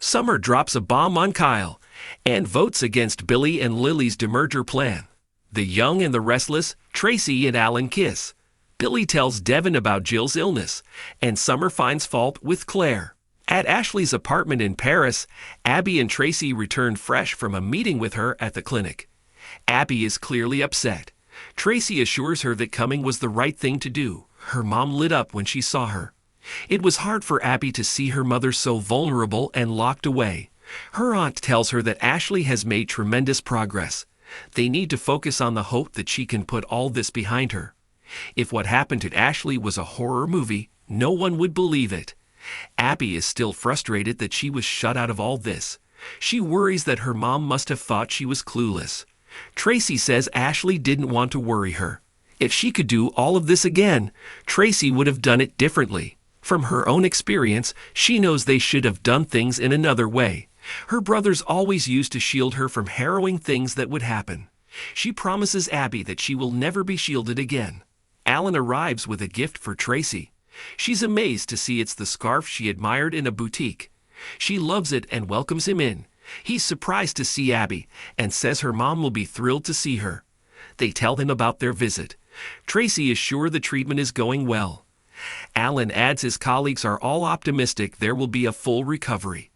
Summer drops a bomb on Kyle and votes against Billy and Lily's demerger plan. The Young and the Restless, Tracy and Alan kiss. Billy tells Devin about Jill's illness, and Summer finds fault with Claire. At Ashley's apartment in Paris, Abby and Tracy return fresh from a meeting with her at the clinic. Abby is clearly upset. Tracy assures her that coming was the right thing to do. Her mom lit up when she saw her. It was hard for Abby to see her mother so vulnerable and locked away. Her aunt tells her that Ashley has made tremendous progress. They need to focus on the hope that she can put all this behind her. If what happened to Ashley was a horror movie, no one would believe it. Abby is still frustrated that she was shut out of all this. She worries that her mom must have thought she was clueless. Tracy says Ashley didn't want to worry her. If she could do all of this again, Tracy would have done it differently. From her own experience, she knows they should have done things in another way. Her brothers always used to shield her from harrowing things that would happen. She promises Abby that she will never be shielded again. Alan arrives with a gift for Tracy. She's amazed to see it's the scarf she admired in a boutique. She loves it and welcomes him in. He's surprised to see Abby and says her mom will be thrilled to see her. They tell him about their visit. Tracy is sure the treatment is going well. Alan adds his colleagues are all optimistic there will be a full recovery.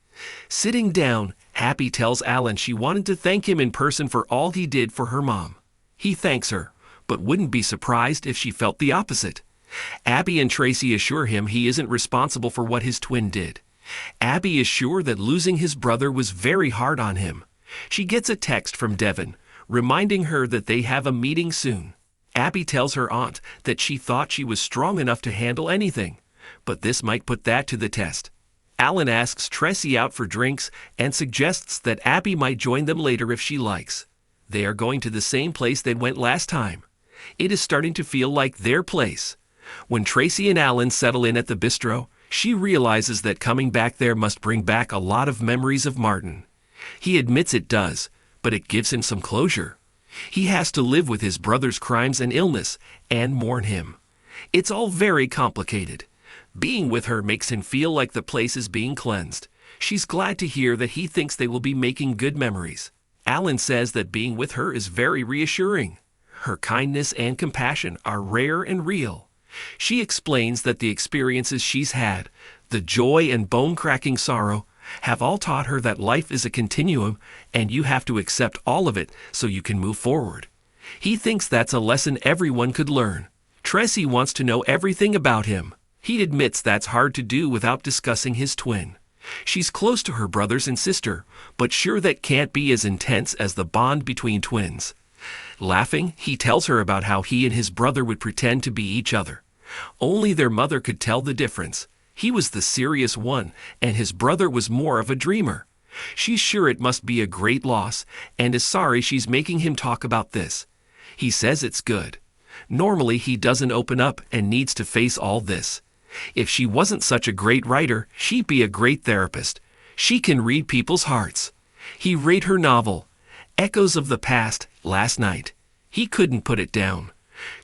Sitting down, Abby tells Alan she wanted to thank him in person for all he did for her mom. He thanks her, but wouldn't be surprised if she felt the opposite. Abby and Tracy assure him he isn't responsible for what his twin did. Abby is sure that losing his brother was very hard on him. She gets a text from Devin, reminding her that they have a meeting soon. Abby tells her aunt that she thought she was strong enough to handle anything, but this might put that to the test. Alan asks Tracy out for drinks and suggests that Abby might join them later if she likes. They are going to the same place they went last time. It is starting to feel like their place. When Tracy and Alan settle in at the bistro, she realizes that coming back there must bring back a lot of memories of Martin. He admits it does, but it gives him some closure. He has to live with his brother's crimes and illness and mourn him. It's all very complicated. Being with her makes him feel like the place is being cleansed. She's glad to hear that he thinks they will be making good memories. Alan says that being with her is very reassuring. Her kindness and compassion are rare and real. She explains that the experiences she's had, the joy and bone-cracking sorrow, have all taught her that life is a continuum and you have to accept all of it so you can move forward. He thinks that's a lesson everyone could learn. Tracy wants to know everything about him. He admits that's hard to do without discussing his twin. She's close to her brothers and sister, but sure that can't be as intense as the bond between twins. Laughing, he tells her about how he and his brother would pretend to be each other. Only their mother could tell the difference. He was the serious one, and his brother was more of a dreamer. She's sure it must be a great loss, and is sorry she's making him talk about this. He says it's good. Normally he doesn't open up and needs to face all this. If she wasn't such a great writer, she'd be a great therapist. She can read people's hearts. He read her novel, Echoes of the Past, last night. He couldn't put it down.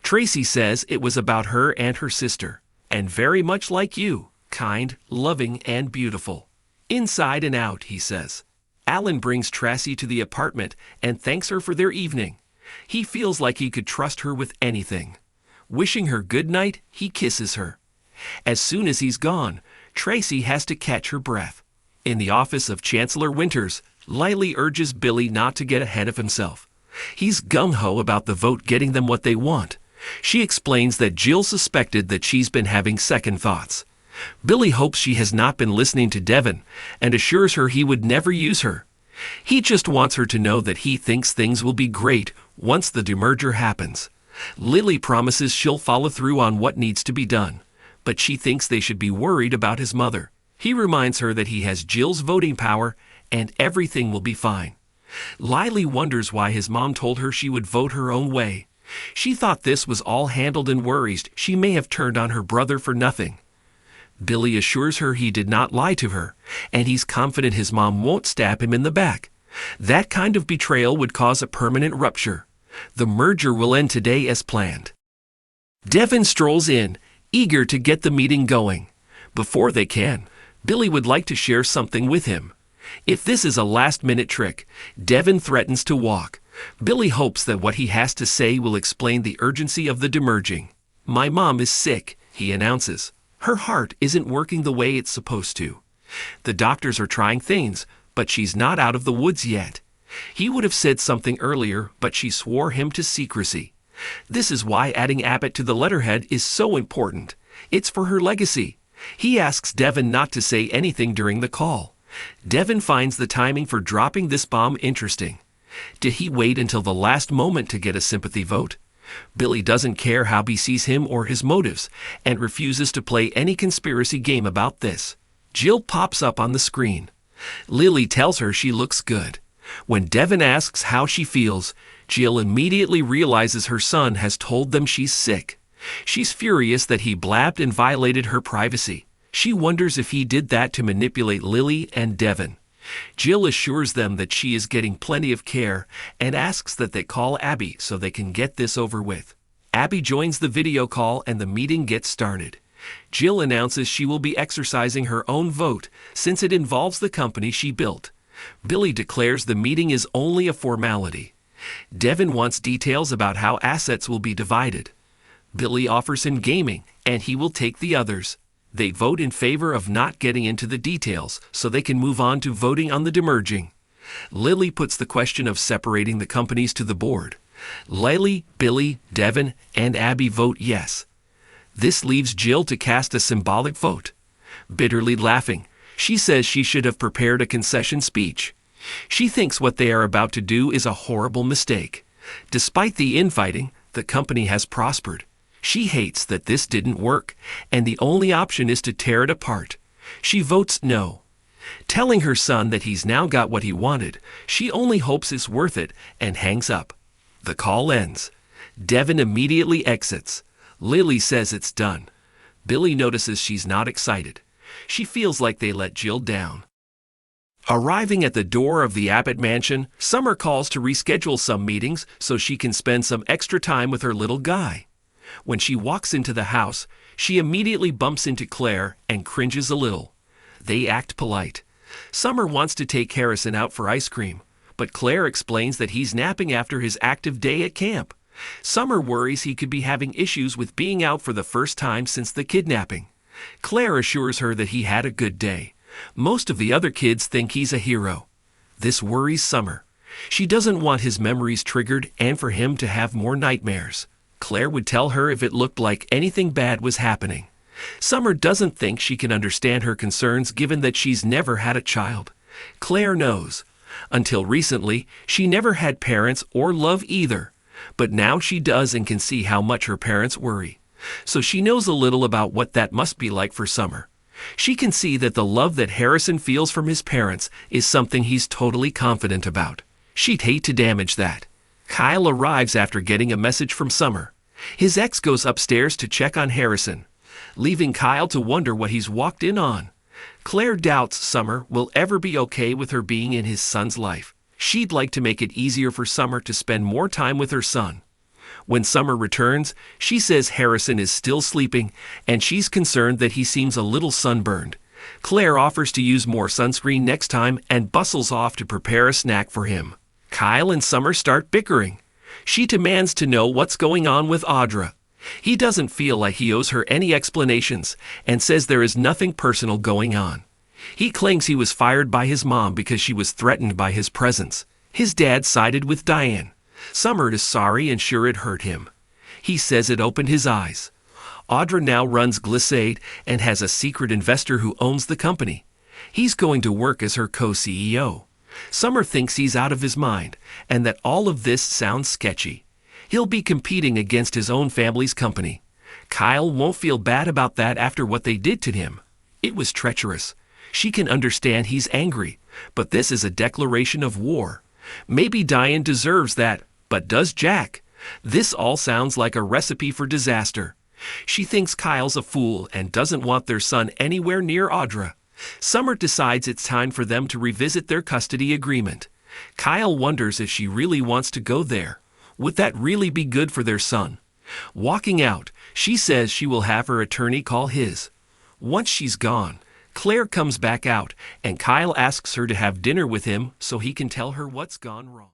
Tracy says it was about her and her sister, and very much like you, kind, loving, and beautiful. Inside and out, he says. Alan brings Tracy to the apartment and thanks her for their evening. He feels like he could trust her with anything. Wishing her good night, he kisses her. As soon as he's gone, Tracy has to catch her breath. In the office of Chancellor Winters, Lily urges Billy not to get ahead of himself. He's gung-ho about the vote getting them what they want. She explains that Jill suspected that she's been having second thoughts. Billy hopes she has not been listening to Devin and assures her he would never use her. He just wants her to know that he thinks things will be great once the demerger happens. Lily promises she'll follow through on what needs to be done, but she thinks they should be worried about his mother. He reminds her that he has Jill's voting power and everything will be fine. Lily wonders why his mom told her she would vote her own way. She thought this was all handled and worries she may have turned on her brother for nothing. Billy assures her he did not lie to her, and he's confident his mom won't stab him in the back. That kind of betrayal would cause a permanent rupture. The merger will end today as planned. Devin strolls in, eager to get the meeting going. Before they can, Billy would like to share something with him. If this is a last-minute trick, Devin threatens to walk. Billy hopes that what he has to say will explain the urgency of the demerging. "My mom is sick," he announces. "Her heart isn't working the way it's supposed to. The doctors are trying things, but she's not out of the woods yet." He would have said something earlier, but she swore him to secrecy. This is why adding Abbott to the letterhead is so important. It's for her legacy. He asks Devin not to say anything during the call. Devin finds the timing for dropping this bomb interesting. Did he wait until the last moment to get a sympathy vote? Billy doesn't care how he sees him or his motives, and refuses to play any conspiracy game about this. Jill pops up on the screen. Lily tells her she looks good. When Devin asks how she feels, Jill immediately realizes her son has told them she's sick. She's furious that he blabbed and violated her privacy. She wonders if he did that to manipulate Lily and Devin. Jill assures them that she is getting plenty of care and asks that they call Abby so they can get this over with. Abby joins the video call and the meeting gets started. Jill announces she will be exercising her own vote since it involves the company she built. Billy declares the meeting is only a formality. Devin wants details about how assets will be divided. Billy offers him gaming, and he will take the others. They vote in favor of not getting into the details so they can move on to voting on the demerging. Lily puts the question of separating the companies to the board. Lily, Billy, Devin, and Abby vote yes. This leaves Jill to cast a symbolic vote. Bitterly laughing, she says she should have prepared a concession speech. She thinks what they are about to do is a horrible mistake. Despite the infighting, the company has prospered. She hates that this didn't work, and the only option is to tear it apart. She votes no. Telling her son that he's now got what he wanted, she only hopes it's worth it and hangs up. The call ends. Devin immediately exits. Lily says it's done. Billy notices she's not excited. She feels like they let Jill down. Arriving at the door of the Abbott mansion, Summer calls to reschedule some meetings so she can spend some extra time with her little guy. When she walks into the house, she immediately bumps into Claire and cringes a little. They act polite. Summer wants to take Harrison out for ice cream, but Claire explains that he's napping after his active day at camp. Summer worries he could be having issues with being out for the first time since the kidnapping. Claire assures her that he had a good day. Most of the other kids think he's a hero. This worries Summer. She doesn't want his memories triggered and for him to have more nightmares. Claire would tell her if it looked like anything bad was happening. Summer doesn't think she can understand her concerns given that she's never had a child. Claire knows. Until recently, she never had parents or love either. But now she does and can see how much her parents worry. So she knows a little about what that must be like for Summer. She can see that the love that Harrison feels from his parents is something he's totally confident about. She'd hate to damage that. Kyle arrives after getting a message from Summer. His ex goes upstairs to check on Harrison, leaving Kyle to wonder what he's walked in on. Claire doubts Summer will ever be okay with her being in his son's life. She'd like to make it easier for Summer to spend more time with her son. When Summer returns, she says Harrison is still sleeping, and she's concerned that he seems a little sunburned. Claire offers to use more sunscreen next time and bustles off to prepare a snack for him. Kyle and Summer start bickering. She demands to know what's going on with Audra. He doesn't feel like he owes her any explanations and says there is nothing personal going on. He claims he was fired by his mom because she was threatened by his presence. His dad sided with Diane. Summer is sorry and sure it hurt him. He says it opened his eyes. Audra now runs Glissade and has a secret investor who owns the company. He's going to work as her co-CEO. Summer thinks he's out of his mind and that all of this sounds sketchy. He'll be competing against his own family's company. Kyle won't feel bad about that after what they did to him. It was treacherous. She can understand he's angry, but this is a declaration of war. Maybe Diane deserves that, but does Jack? This all sounds like a recipe for disaster. She thinks Kyle's a fool and doesn't want their son anywhere near Audra. Summer decides it's time for them to revisit their custody agreement. Kyle wonders if she really wants to go there. Would that really be good for their son? Walking out, she says she will have her attorney call his. Once she's gone, Claire comes back out, and Kyle asks her to have dinner with him so he can tell her what's gone wrong.